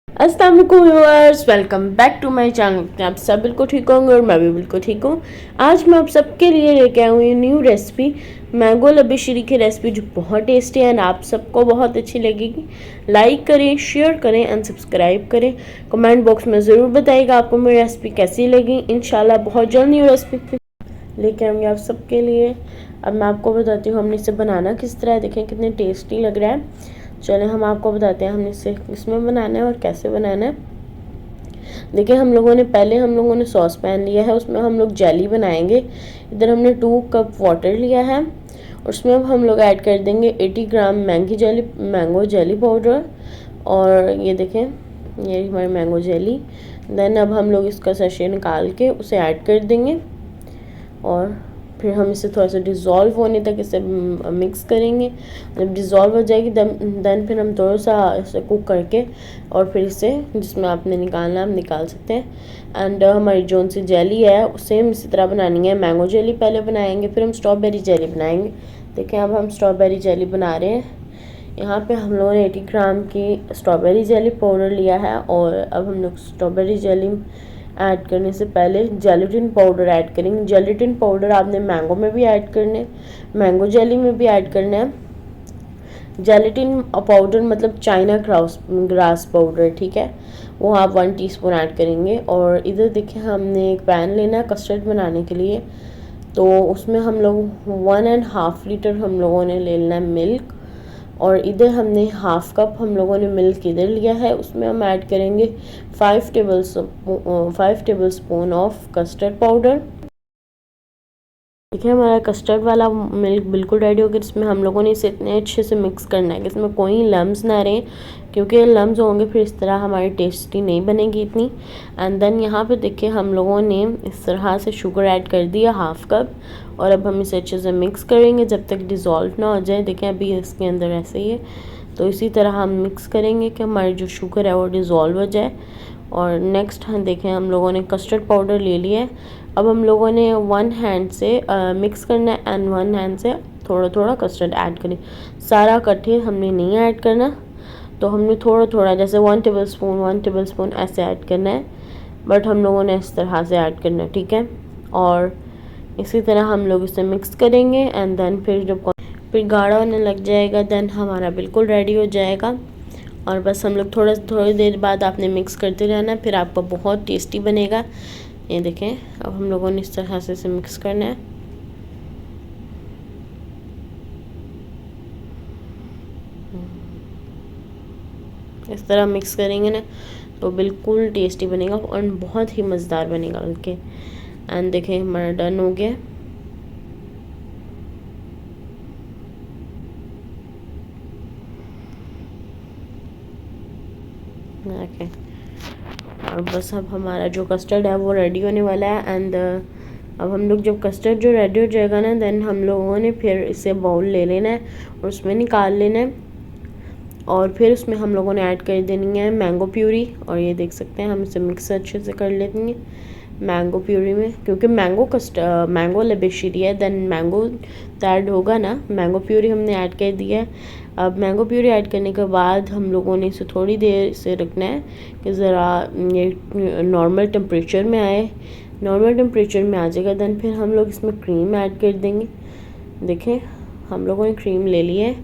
अस्सलाम वालेकुम viewers, welcome back to my channel. आप सब बिल्कुल ठीक होंगे और मैं भी बिल्कुल ठीक हूँ। आज मैं आप सबके लिए लेके आई हूँ न्यू रेसिपी, मैंगो लबे शीरी की रेसिपी, जो बहुत टेस्टी है एंड आप सबको बहुत अच्छी लगेगी। लाइक करें, शेयर करें एंड सब्सक्राइब करें। कमेंट बॉक्स में ज़रूर बताइएगा आपको मेरी रेसिपी कैसी लगी। इंशाल्लाह बहुत जल्द न्यू रेसिपी लेके आऊँगी आप सबके लिए। अब मैं आपको बताती हूँ हमने इसे बनाना किस तरह है। देखें कितने टेस्टी लग रहा है। चलें हम आपको बताते हैं हमने इसे किसमें बनाना है और कैसे बनाना है। देखिए हम लोगों ने सॉस पैन लिया है, उसमें हम लोग जेली बनाएंगे। इधर हमने 2 कप वाटर लिया है, उसमें अब हम लोग ऐड कर देंगे 80 ग्राम मैंगो जेली पाउडर। और ये देखें, ये हमारी मैंगो जेली। देन अब हम लोग इसका सैशे निकाल के उसे ऐड कर देंगे और फिर हम इसे थोड़ा सा डिज़ोल्व होने तक इसे मिक्स करेंगे। जब डिज़ोल्व हो जाएगी देन फिर हम थोड़ा सा इसे कुक करके और फिर इसे जिसमें आपने निकालना आप निकाल सकते हैं। एंड हमारी जोन सी जेली है सेम इसी तरह बनानी है। मैंगो जेली पहले बनाएंगे, फिर हम स्ट्रॉबेरी जेली बनाएंगे। देखें अब हम स्ट्रॉबेरी जेली बना रहे हैं। यहाँ पे हम लोगों ने 80 ग्राम की स्ट्रॉबेरी जेली पाउडर लिया है और अब हम लोग स्ट्रॉबेरी जेली ऐड करने से पहले जेलेटिन पाउडर ऐड करेंगे। जेलेटिन पाउडर आपने मैंगो में भी ऐड करने, मैंगो जेली में भी ऐड करना है। जेलेटिन पाउडर मतलब चाइना ग्रास पाउडर, ठीक है, वो आप 1 टीस्पून ऐड करेंगे। और इधर देखिए हमने एक पैन लेना है कस्टर्ड बनाने के लिए, तो उसमें हम लोग 1.5 लीटर हम लोगों ने ले लेना है मिल्क। और इधर हमने हाफ कप हम लोगों ने मिल्क इधर लिया है, उसमें हम ऐड करेंगे 5 table spoon of custard powder. देखिए हमारा कस्टर्ड वाला मिल्क बिल्कुल रेडी हो गया। इसमें हम लोगों ने इसे इतने अच्छे से मिक्स करना है कि इसमें कोई लम्स ना रहे, क्योंकि लम्स होंगे फिर इस तरह हमारी टेस्टी नहीं बनेगी इतनी। एंड देन यहाँ पे देखिए हम लोगों ने इस तरह से शुगर ऐड कर दिया हाफ कप। और अब हम इसे अच्छे से मिक्स करेंगे जब तक डिज़ोल्व ना हो जाए। देखें अभी इसके अंदर ऐसे ही है, तो इसी तरह हम मिक्स करेंगे कि हमारी जो शुगर है वो डिज़ोल्व हो जाए। और नेक्स्ट हम देखें हम लोगों ने कस्टर्ड पाउडर ले लिया है। अब हम लोगों ने 1 हैंड से मिक्स करना है एंड 1 हैंड से थोड़ा थोड़ा कस्टर्ड ऐड करें। सारा इकट्ठे हमने नहीं ऐड करना, तो हमने थोड़ा थोड़ा जैसे 1 टेबल स्पून ऐसे ऐड करना है। बट हम लोगों ने इस तरह से ऐड करना है, ठीक है। और इसी तरह हम लोग इसे मिक्स करेंगे एंड देन फिर गाढ़ा होने लग जाएगा देन हमारा बिल्कुल रेडी हो जाएगा। और बस हम लोग थोड़ी देर बाद आपने मिक्स करते रहना है, फिर आपका बहुत टेस्टी बनेगा। ये देखें अब हम लोगों ने इस तरह से इसे मिक्स करना है। इस तरह मिक्स करेंगे ना तो बिल्कुल टेस्टी बनेगा और बहुत ही मज़ेदार बनेगा बल्कि। एंड देखें हमारा डन हो गया। ओके, और बस अब हमारा जो कस्टर्ड है वो रेडी होने वाला है। एंड अब हम लोग जब कस्टर्ड जो रेडी हो जाएगा ना देन हम लोगों ने फिर इसे बाउल ले लेना है और उसमें निकाल लेना है। और फिर उसमें हम लोगों ने ऐड कर देनी है मैंगो प्यूरी। और ये देख सकते हैं हम इसे मिक्स अच्छे से कर लेंगे मैंगो प्यूरी में, क्योंकि मैंगो लबेशीरी है देन मैंगो ऐड होगा ना। मैंगो प्यूरी हमने ऐड कर दिया है। अब मैंगो प्यूरी ऐड करने के बाद हम लोगों ने इसे थोड़ी देर से रखना है कि ज़रा ये नॉर्मल टेम्परेचर में आए। नॉर्मल टेम्परेचर में आ जाएगा देन फिर हम लोग इसमें क्रीम ऐड कर देंगे। देखें हम लोगों ने क्रीम ले ली है,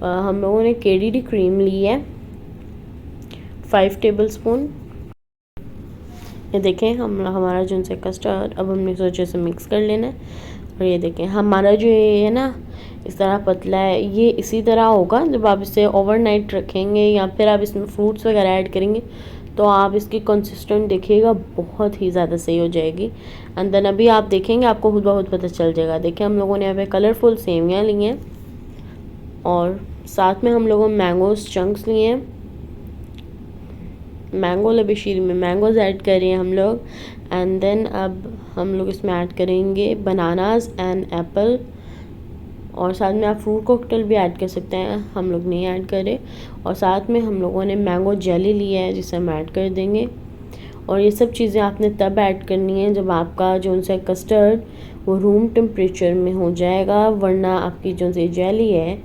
हम लोगों ने KDD क्रीम ली है 5 टेबल स्पून। ये देखें हमारा जो से कस्टर्ड अब हमने सोचे से मिक्स कर लेना है। और ये देखें हमारा जो ये है ना इस तरह पतला है, ये इसी तरह होगा जब आप इसे ओवरनाइट रखेंगे या फिर आप इसमें फ्रूट्स वगैरह ऐड करेंगे तो आप इसकी कंसिस्टेंट देखिएगा बहुत ही ज़्यादा सही हो जाएगी। एंड देन अभी आप देखेंगे आपको खुद ब खुद पता चल जाएगा। देखिए हम लोगों ने यहाँ पे कलरफुल सेवियाँ ली हैं और साथ में हम लोगों ने मैंगोज चंक्स लिए हैं। मैंगो लबेशीरी में मैंगोज ऐड कर रहे हैं हम लोग। एंड देन अब हम लोग इसमें ऐड करेंगे बनानास एंड एप्पल। और साथ में आप फ्रूट कॉकटेल भी ऐड कर सकते हैं, हम लोग नहीं ऐड करें। और साथ में हम लोगों ने मैंगो जेली लिया है जिसे हम ऐड कर देंगे। और ये सब चीज़ें आपने तब ऐड करनी है जब आपका जो सा कस्टर्ड वो रूम टेम्परेचर में हो जाएगा, वरना आपकी जो सी जेली है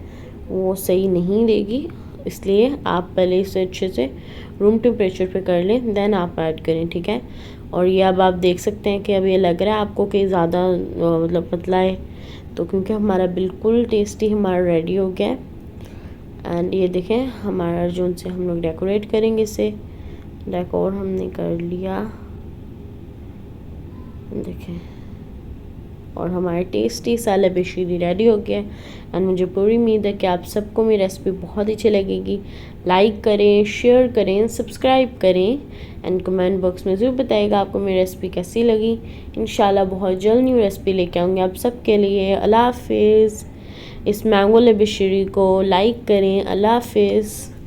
वो सही नहीं रहेगी। इसलिए आप पहले इसे अच्छे से रूम टेम्परेचर पे कर लें, देन आप ऐड करें, ठीक है। और ये अब आप देख सकते हैं कि अब ये लग रहा है आपको कि ज़्यादा मतलब पतला है, तो क्योंकि हमारा बिल्कुल टेस्टी हमारा रेडी हो गया है। एंड ये देखें हमारा जो से हम लोग डेकोरेट करेंगे, इसे डेकोर हमने कर लिया, देखें, और हमारे टेस्टी साले बेशीरी रेडी हो गया। एंड मुझे पूरी उम्मीद है कि आप सबको मेरी रेसिपी बहुत अच्छी लगेगी। लाइक करें, शेयर करें, सब्सक्राइब करें एंड कमेंट बॉक्स में ज़रूर बताइएगा आपको मेरी रेसिपी कैसी लगी। इंशाल्लाह बहुत जल्द न्यू रेसिपी लेके आऊँगी आप सबके लिए। अल्लाह हाफिज़। इस मैंगो लबेशिरी को लाइक करें। अल्लाह हाफिज़।